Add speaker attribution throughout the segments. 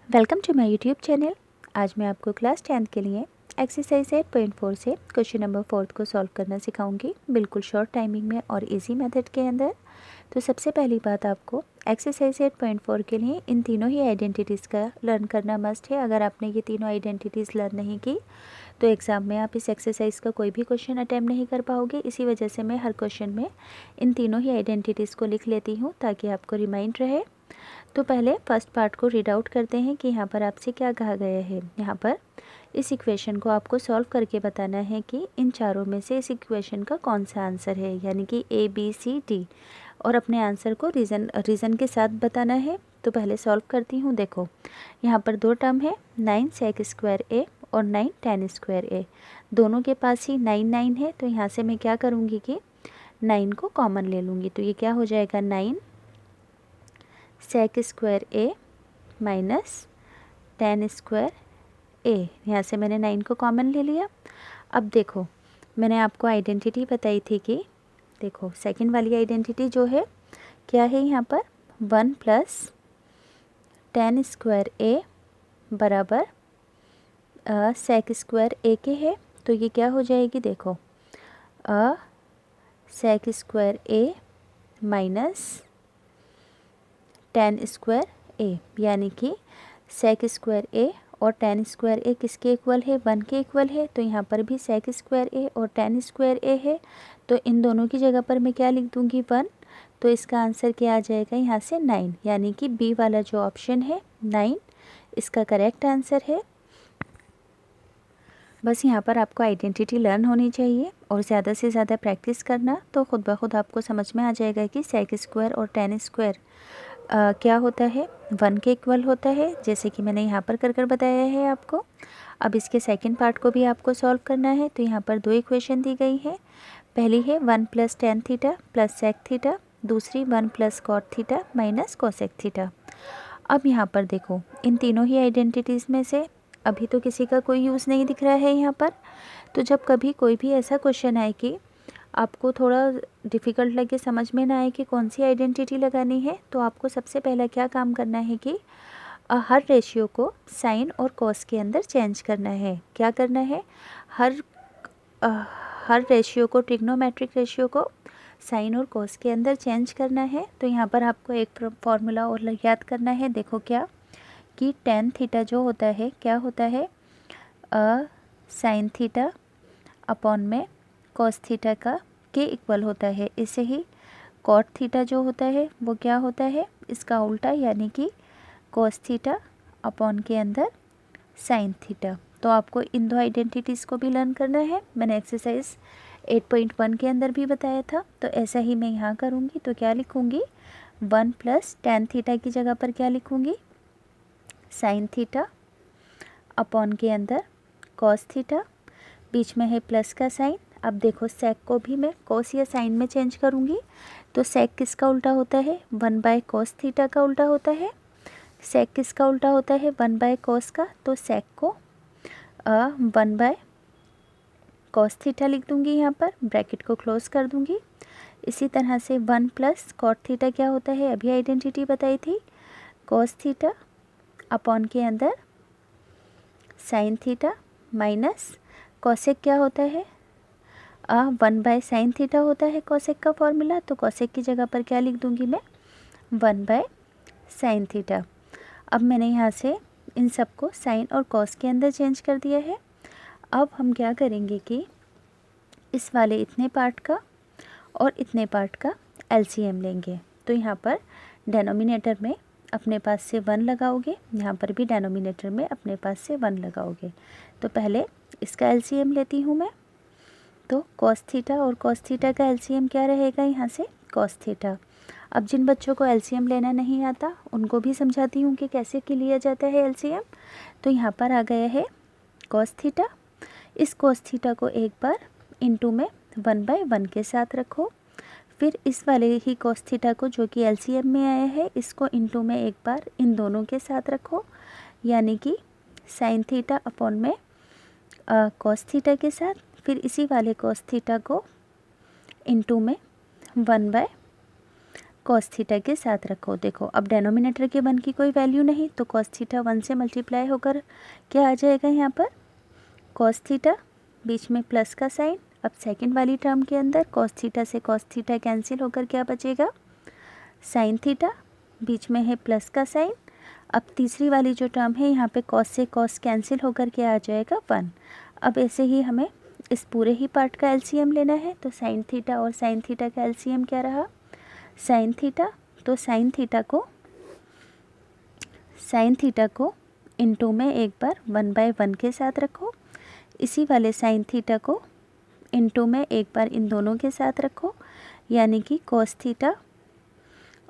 Speaker 1: Welcome to my YouTube channel. आज मैं आपको क्लास 10th के लिए एक्सरसाइज 8.4 से क्वेश्चन नंबर 4 को सॉल्व करना सिखाऊंगी, बिल्कुल शॉर्ट टाइमिंग में और इजी मेथड के अंदर। तो सबसे पहली बात, आपको एक्सरसाइज 8.4 के लिए इन तीनों ही आइडेंटिटीज़ का लर्न करना मस्ट है। अगर आपने ये तीनों आइडेंटिटीज़ लर्न नहीं की तो एग्ज़ाम में आप इस एक्सरसाइज का कोई भी क्वेश्चन अटैम्प्ट नहीं कर पाओगे। इसी वजह से मैं हर क्वेश्चन में इन तीनों ही आइडेंटिटीज़ को लिख लेती हूँ ताकि आपको रिमाइंड रहे। तो पहले फर्स्ट पार्ट को रीड आउट करते हैं कि यहाँ पर आपसे क्या कहा गया है। यहाँ पर इस इक्वेशन को आपको सॉल्व करके बताना है कि इन चारों में से इस इक्वेशन का कौन सा आंसर है, यानी कि A B C D, और अपने आंसर को रीज़न के साथ बताना है। तो पहले सॉल्व करती हूँ। देखो, यहाँ पर दो टर्म है, 9 sec स्क्वायर A और 9 tan स्क्वायर A। दोनों के पास ही 9 है, तो यहाँ से मैं क्या करूँगी कि 9 को कॉमन ले लूँगी। तो ये क्या हो जाएगा, 9 sec square A minus tan square A। यहाँ से मैंने 9 को कॉमन ले लिया। अब देखो, मैंने आपको आइडेंटिटी बताई थी कि देखो सेकंड वाली आइडेंटिटी जो है क्या है, यहाँ पर 1 प्लस tan स्क्वायर A बराबर sec स्क्वायर A के है। तो ये क्या हो जाएगी, देखो sec square A minus tan square A, यानी कि sec स्क्वायर A और tan स्क्वायर A किसके इक्वल है, 1 के इक्वल है। तो यहाँ पर भी sec स्क्वायर A और tan स्क्वायर A है, तो इन दोनों की जगह पर मैं क्या लिख दूँगी, 1। तो इसका आंसर क्या आ जाएगा, यहाँ से 9, यानी कि बी वाला जो ऑप्शन है 9 इसका करेक्ट आंसर है। बस यहाँ पर आपको आइडेंटिटी लर्न होनी चाहिए और ज़्यादा से ज़्यादा प्रैक्टिस करना, तो खुद ब खुद आपको समझ में आ जाएगा कि sec स्क्वायर और tan स्क्वायर क्या होता है, 1 के इक्वल होता है, जैसे कि मैंने यहाँ पर कर बताया है आपको। अब इसके सेकंड पार्ट को भी आपको सॉल्व करना है। तो यहाँ पर दो इक्वेशन दी गई है। पहली है 1 plus tan theta plus sec theta, दूसरी 1 plus cot theta minus cosec theta. अब यहाँ पर देखो, इन तीनों ही आइडेंटिटीज़ में से अभी तो किसी का कोई यूज़ नहीं दिख रहा है यहाँ पर। तो जब कभी कोई भी ऐसा क्वेश्चन आए कि आपको थोड़ा डिफ़िकल्ट लगे, समझ में ना आए कि कौन सी आइडेंटिटी लगानी है, तो आपको सबसे पहला क्या काम करना है कि हर रेशियो को साइन और कॉस के अंदर चेंज करना है। क्या करना है, हर रेशियो को, ट्रिग्नोमेट्रिक रेशियो को साइन और कॉस के अंदर चेंज करना है। तो यहाँ पर आपको एक फॉर्मूला और याद करना है। देखो क्या, कि tan थीटा जो होता है क्या होता है, साइन थीटा अपॉन में कॉस थीटा का के इक्वल होता है। इसे ही कॉट थीटा जो होता है वो क्या होता है, इसका उल्टा, यानी कि कॉस थीटा अपॉन के अंदर साइन थीटा। तो आपको इन दो आइडेंटिटीज़ को भी लर्न करना है। मैंने एक्सरसाइज 8.1 के अंदर भी बताया था, तो ऐसा ही मैं यहाँ करूँगी। तो क्या लिखूँगी, 1 प्लस tan थीटा की जगह पर क्या लिखूँगी, साइन थीटा अपॉन के अंदर कॉस थीटा, बीच में है प्लस का साइन। अब देखो, सेक को भी मैं कॉस या साइन में चेंज करूँगी। तो सेक किसका उल्टा होता है, 1 बाय कॉस थीटा का उल्टा होता है। सेक किसका उल्टा होता है, 1 बाय कॉस का। तो सेक को 1 बाय कॉस थीटा लिख दूँगी, यहाँ पर ब्रैकेट को क्लोज कर दूँगी। इसी तरह से 1 प्लस कॉट थीटा क्या होता है, अभी आइडेंटिटी बताई थी, कॉस थीटा अपॉन के अंदर साइन थीटा माइनस कॉसेक क्या होता है, 1 बाय साइन थीटा होता है कॉसेक का फॉर्मूला। तो कॉसेक की जगह पर क्या लिख दूँगी मैं, 1 बाय साइन थीटा। अब मैंने यहाँ से इन सबको साइन और कॉस के अंदर चेंज कर दिया है। अब हम क्या करेंगे कि इस वाले इतने पार्ट का और इतने पार्ट का एलसीएम लेंगे। तो यहाँ पर डेनोमिनेटर में अपने पास से 1 लगाओगे, यहाँ पर भी डेनोमिनेटर में अपने पास से 1 लगाओगे। तो पहले इसका एलसीएम लेती हूँ मैं। तो कॉस थीटा और कॉस थीटा का एलसीएम क्या रहेगा, यहाँ से कॉस थीटा। अब जिन बच्चों को एलसीएम लेना नहीं आता उनको भी समझाती हूँ कि कैसे कि लिया जाता है एलसीएम। तो यहाँ पर आ गया है कॉस थीटा। इस कॉस थीटा को एक बार इनटू में 1 बाय 1 के साथ रखो। फिर इस वाले ही कॉस थीटा को जो कि एलसीएम में आया है, इसको इनटू में एक बार इन दोनों के साथ रखो, यानी कि साइन थीटा अपॉन में कॉस थीटा के साथ। फिर इसी वाले कॉस थीटा को इनटू में 1 बाय कॉस थीटा के साथ रखो। देखो अब डेनोमिनेटर के 1 की कोई वैल्यू नहीं, तो कॉस थीटा 1 से मल्टीप्लाई होकर क्या आ जाएगा यहाँ पर, कॉस थीटा, बीच में प्लस का साइन। अब सेकंड वाली टर्म के अंदर कॉस थीटा से कॉस थीटा कैंसिल होकर क्या बचेगा, साइन थीटा, बीच में है प्लस का साइन। अब तीसरी वाली जो टर्म है यहाँ पे कॉस से कॉस कैंसिल होकर क्या आ जाएगा, 1। अब ऐसे ही हमें इस पूरे ही पार्ट का एलसीएम लेना है, तो साइन थीटा और साइन थीटा का एलसीएम क्या रहा, साइन थीटा। तो साइन थीटा को इनटू में एक बार 1/1 के साथ रखो, इसी वाले साइन थीटा को इनटू में एक बार इन दोनों के साथ रखो, यानी कि कॉस थीटा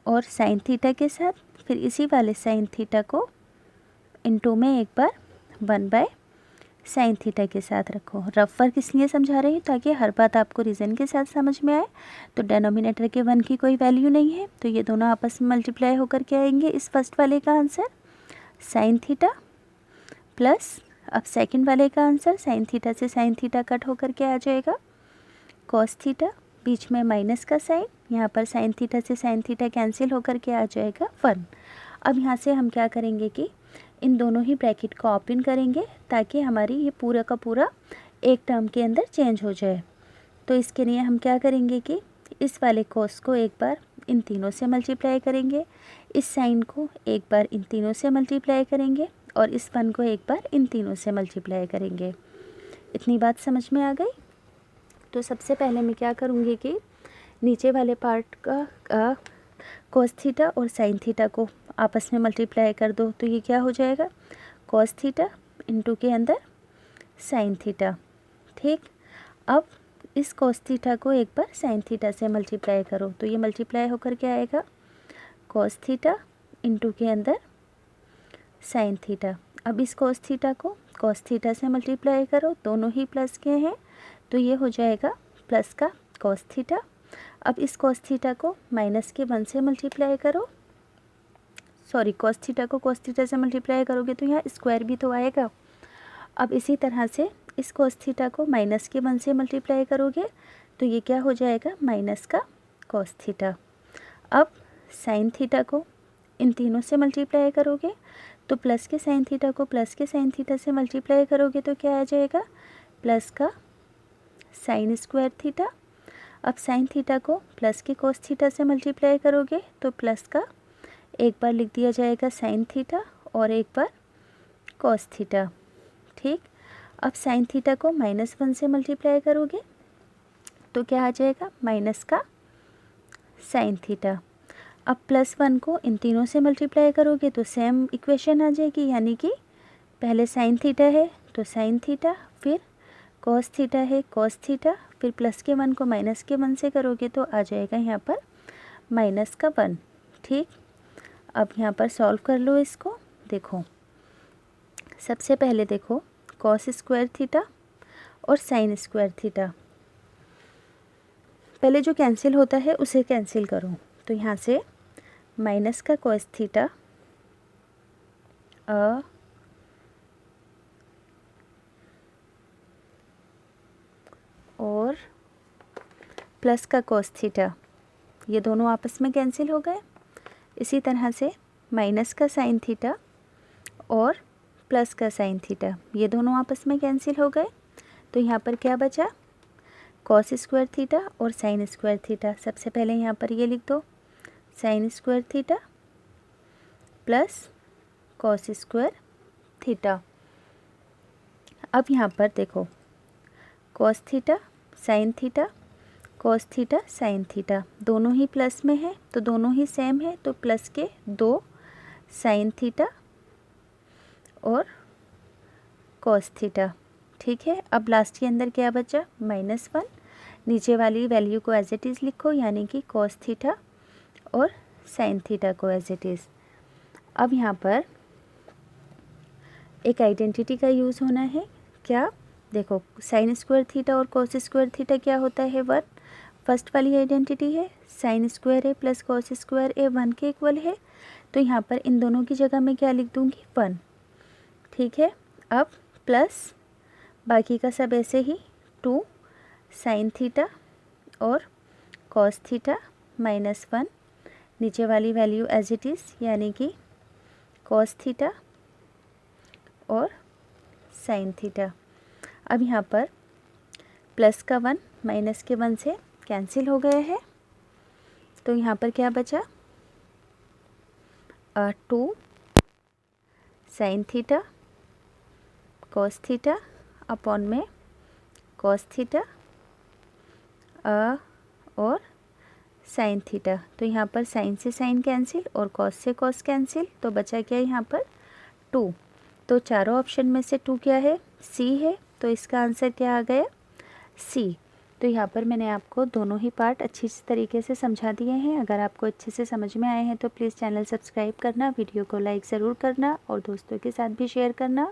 Speaker 1: और साइन थीटा के साथ, फिर इसी वाले साइन थीटा को इनटू में एक बार 1/साइन थीटा के साथ रखो। रफ वर्क इसलिए समझा रही हूँ ताकि हर बात आपको रीज़न के साथ समझ में आए। तो डेनोमिनेटर के 1 की कोई वैल्यू नहीं है, तो ये दोनों आपस में मल्टीप्लाई होकर के आएंगे, इस फर्स्ट वाले का आंसर साइन थीटा प्लस, अब सेकंड वाले का आंसर साइन थीटा से साइन थीटा कट होकर के आ जाएगा, कॉस थीटा, बीच में माइनस का साइन, यहाँ पर साइन थीटा से साइन थीटा कैंसिल होकर के आ जाएगा 1। अब यहाँ से हम क्या करेंगे कि इन दोनों ही ब्रैकेट को ओपन करेंगे ताकि हमारी ये पूरा का पूरा एक टर्म के अंदर चेंज हो जाए। तो इसके लिए हम क्या करेंगे कि इस वाले कॉस को एक बार इन तीनों से मल्टीप्लाई करेंगे, इस साइन को एक बार इन तीनों से मल्टीप्लाई करेंगे और इस 1 को एक बार इन तीनों से मल्टीप्लाई करेंगे। इतनी बात समझ में आ गई। तो सबसे पहले मैं क्या करूँगी कि नीचे वाले पार्ट का कॉस थीटा और साइन थीटा को आपस में मल्टीप्लाई कर दो, तो ये क्या हो जाएगा, कॉस थीटा इनटू के अंदर साइन थीटा। ठीक, अब इस कॉस थीटा को एक बार साइन थीटा से मल्टीप्लाई करो, तो ये मल्टीप्लाई होकर क्या आएगा, कॉस थीटा इनटू के अंदर साइन थीटा। अब इस कॉस थीटा को कॉस थीटा से मल्टीप्लाई करो, दोनों ही प्लस के हैं, तो ये हो जाएगा प्लस का कॉस थीटा। अब इस कॉस थीटा को माइनस के 1 से मल्टीप्लाई करो, सॉरी कॉस थीटा को कॉस थीटा से मल्टीप्लाई करोगे तो यहाँ स्क्वायर भी तो आएगा। अब इसी तरह से इस कॉस थीटा को माइनस के 1 से मल्टीप्लाई करोगे तो ये क्या हो जाएगा, माइनस का कॉस थीटा। अब साइन थीटा को इन तीनों से मल्टीप्लाई करोगे तो प्लस के साइन थीटा को प्लस के साइन थीटा से मल्टीप्लाई करोगे तो क्या आ जाएगा, प्लस का साइन स्क्वायर थीटा। अब साइन थीटा को प्लस के कॉस थीटा से मल्टीप्लाई करोगे तो प्लस का एक बार लिख दिया जाएगा साइन थीटा और एक बार कॉस थीटा। ठीक, अब साइन थीटा को -1 से मल्टीप्लाई करोगे तो क्या आ जाएगा, माइनस का साइन थीटा। अब +1 को इन तीनों से मल्टीप्लाई करोगे तो सेम इक्वेशन आ जाएगी, यानी कि पहले साइन थीटा है तो साइन थीटा, फिर कॉस थीटा है कॉस थीटा, फिर प्लस के 1 को माइनस के 1 से करोगे तो आ जाएगा यहाँ पर माइनस का 1। ठीक, अब यहाँ पर सॉल्व कर लो इसको। देखो सबसे पहले देखो कॉस स्क्वायर थीटा और साइन स्क्वायर थीटा, पहले जो कैंसिल होता है उसे कैंसिल करो, तो यहाँ से माइनस का कॉस थीटा और प्लस का कॉस थीटा, ये दोनों आपस में कैंसिल हो गए। इसी तरह से माइनस का साइन थीटा और प्लस का साइन थीटा, ये दोनों आपस में कैंसिल हो गए। तो यहाँ पर क्या बचा, कॉस स्क्वायर थीटा और साइन स्क्वायर थीटा। सबसे पहले यहाँ पर ये लिख दो, sine square theta plus cos square theta. अब यहाँ पर देखो cos theta sine theta, cos theta sine theta, दोनों ही प्लस में है तो दोनों ही सेम है, तो प्लस के 2 साइन थीटा और कॉस थीटा। ठीक है, अब लास्ट के अंदर क्या बचा, -1, नीचे वाली वैल्यू को एज इट इज़ लिखो, यानी कि कॉस थीटा और साइन थीटा को एज इट इज़। अब यहाँ पर एक आइडेंटिटी का यूज़ होना है, क्या, देखो साइन स्क्वायर थीटा और कॉस स्क्वायर थीटा क्या होता है, 1। फर्स्ट वाली आइडेंटिटी है साइन स्क्वायर है प्लस कॉस स्क्वायर ए 1 के इक्वल है, तो यहाँ पर इन दोनों की जगह मैं क्या लिख दूँगी, 1। ठीक है, अब प्लस बाकी का सब ऐसे ही 2 साइन थीटा और कॉस थीटा -1 नीचे वाली वैल्यू एज इट इज़, यानी कि कॉस थीटा और साइन थीटा। अब यहाँ पर प्लस का 1 माइनस के 1 से कैंसिल हो गया है, तो यहाँ पर क्या बचा, 2 sine theta cos theta upon में कॉस थीटा और साइन थीटा। तो यहाँ पर साइन से साइन कैंसिल और कॉस से कॉस कैंसिल, तो बचा क्या यहाँ पर 2। तो चारों ऑप्शन में से 2 क्या है, सी है, तो इसका आंसर क्या आ गया, सी। तो यहाँ पर मैंने आपको दोनों ही पार्ट अच्छी तरीके से समझा दिए हैं। अगर आपको अच्छे से समझ में आए हैं तो प्लीज़ चैनल सब्सक्राइब करना, वीडियो को लाइक ज़रूर करना और दोस्तों के साथ भी शेयर करना।